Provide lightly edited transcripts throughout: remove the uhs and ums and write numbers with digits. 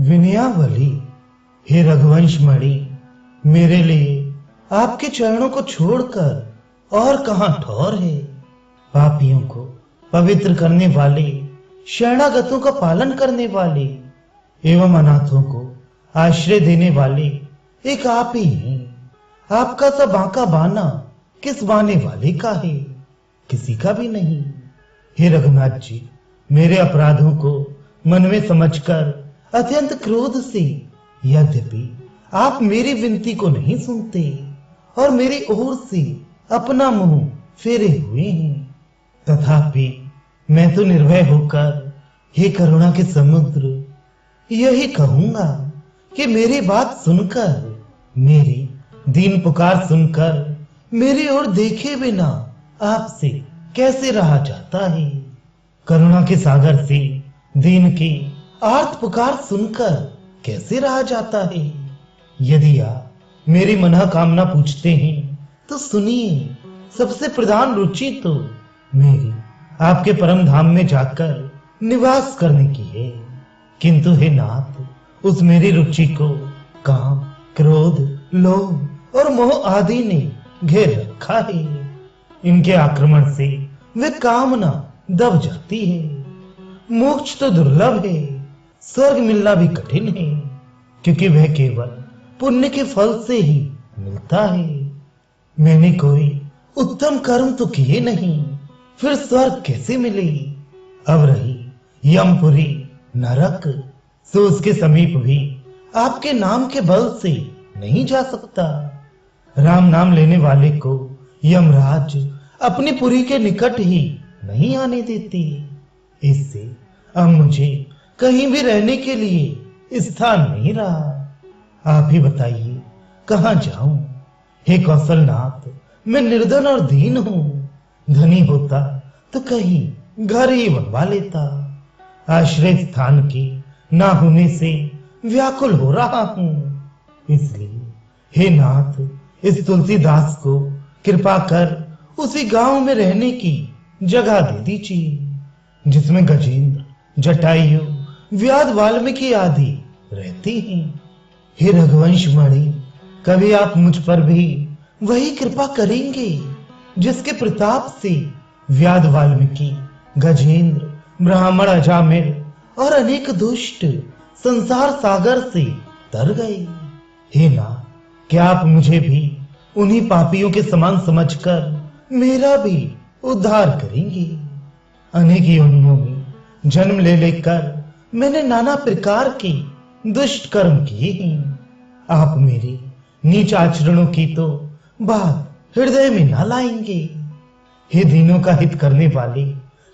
विनयावली, हे रघुवंश मणि, मेरे लिए आपके चरणों को छोड़कर और कहां ठौर है। पापियों को पवित्र करने वाले, शरणागतों का पालन करने वाले एवं अनाथों को आश्रय देने वाले एक आप ही हैं। आपका सा बांका बाना किस बाने वाले का है? किसी का भी नहीं। हे रघुनाथ जी, मेरे अपराधों को मन में समझकर अत्यंत क्रोध से यद्यपि आप मेरी विनती को नहीं सुनते और मेरी ओर से अपना मुंह फेरे हुए हैं, तथापि मैं तो निर्भय होकर हे करुणा के समुद्र यही कहूंगा कि मेरी बात सुनकर, मेरी दीन पुकार सुनकर मेरी ओर देखे बिना आपसे कैसे रहा जाता है। करुणा के सागर से दीन की आर्त पुकार सुनकर कैसे रहा जाता है। यदि आप मेरी मनोकामना पूछते हैं तो सुनिए, सबसे प्रधान रुचि तो मेरी आपके परम धाम में जाकर निवास करने की है। किंतु हे नाथ, उस मेरी रुचि को काम, क्रोध, लोभ और मोह आदि ने घेर रखा है। इनके आक्रमण से वे कामना दब जाती है। मोक्ष तो दुर्लभ है, स्वर्ग मिलना भी कठिन है, क्योंकि वह केवल पुण्य के फल से ही मिलता है। मैंने कोई उत्तम कर्म तो किए नहीं, फिर स्वर्ग कैसे मिलेगी? अब रही यमपुरी, नरक, सो उसके समीप भी आपके नाम के बल से नहीं जा सकता। राम नाम लेने वाले को यमराज अपनी पुरी के निकट ही नहीं आने देती। इससे अब मुझे कहीं भी रहने के लिए स्थान नहीं रहा। आप ही बताइए कहां जाऊं? हे कौशलनाथ, मैं निर्धन और दीन हूं। धनी होता तो कहीं घर ही बनवा लेता। आश्रय स्थान की ना होने से व्याकुल हो रहा हूं। इसलिए हे नाथ, इस तुलसीदास को कृपा कर उसी गांव में रहने की जगह दे दीजिए जिसमें गजेंद्र, जटायु, व्याध, वाल्मीकि आदि रहते हैं। हे रघुवंश मणि, कभी आप मुझ पर भी वही कृपा करेंगे जिसके प्रताप से व्याध, वाल्मीकि, गजेंद्र, ब्राह्मण, अजामिल और अनेक दुष्ट संसार सागर से तर गए। हे नाथ, क्या आप मुझे भी उन्हीं पापियों के समान समझकर मेरा भी उद्धार करेंगे? अनेक योनियों में जन्म ले लेकर मैंने नाना प्रकार के दुष्ट कर्म किए हैं। आप मेरे नीच आचरणों की तो बात हृदय में ना लाएंगे। हे दीनों का हित करने वाले,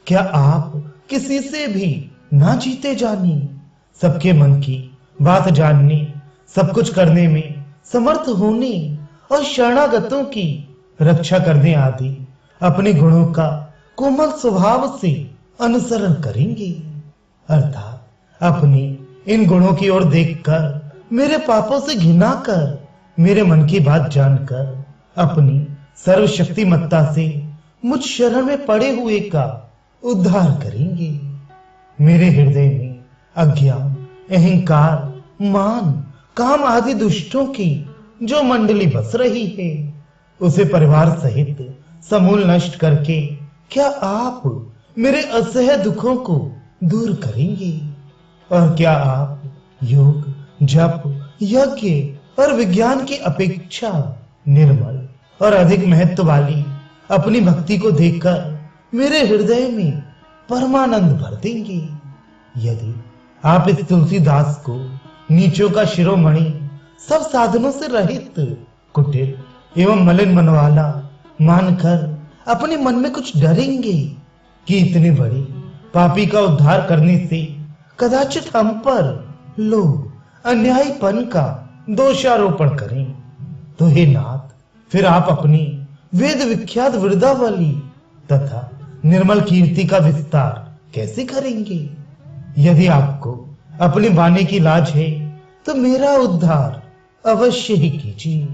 क्या आप किसी से भी ना जीते जाने, सबके मन की बात जानने, सब कुछ करने में समर्थ होने और शरणागतों की रक्षा करने आदि अपने गुणों का कोमल स्वभाव से अनुसरण करेंगे? अर्थात अपने इन गुणों की ओर देखकर, मेरे पापों से घिना कर, मेरे मन की बात जानकर अपनी सर्वशक्तिमत्ता से मुझ शरण में पड़े हुए का उद्धार करेंगे। मेरे हृदय में अज्ञान, अहंकार, मान, काम आदि दुष्टों की जो मंडली बस रही है, उसे परिवार सहित समूल नष्ट करके क्या आप मेरे असह्य दुखों को दूर करेंगे? और क्या आप योग, जप, यज्ञ और विज्ञान की अपेक्षा निर्मल और अधिक महत्व वाली अपनी भक्ति को देखकर मेरे हृदय में परमानंद भर देंगे? यदि आप इस तुलसीदास को नीचों का शिरोमणि, सब साधनों से रहित, कुटिल एवं मलिन मन वाला मानकर अपने मन में कुछ डरेंगे कि इतनी बड़ी पापी का उद्धार करने से कदाचित हम पर लोग अन्यायीपन का दोषारोपण करें, तो हे नाथ, फिर आप अपनी वेद विख्यात वृंदावली तथा निर्मल कीर्ति का विस्तार कैसे करेंगे? यदि आपको अपने बाने की लाज है तो मेरा उद्धार अवश्य ही कीजिए।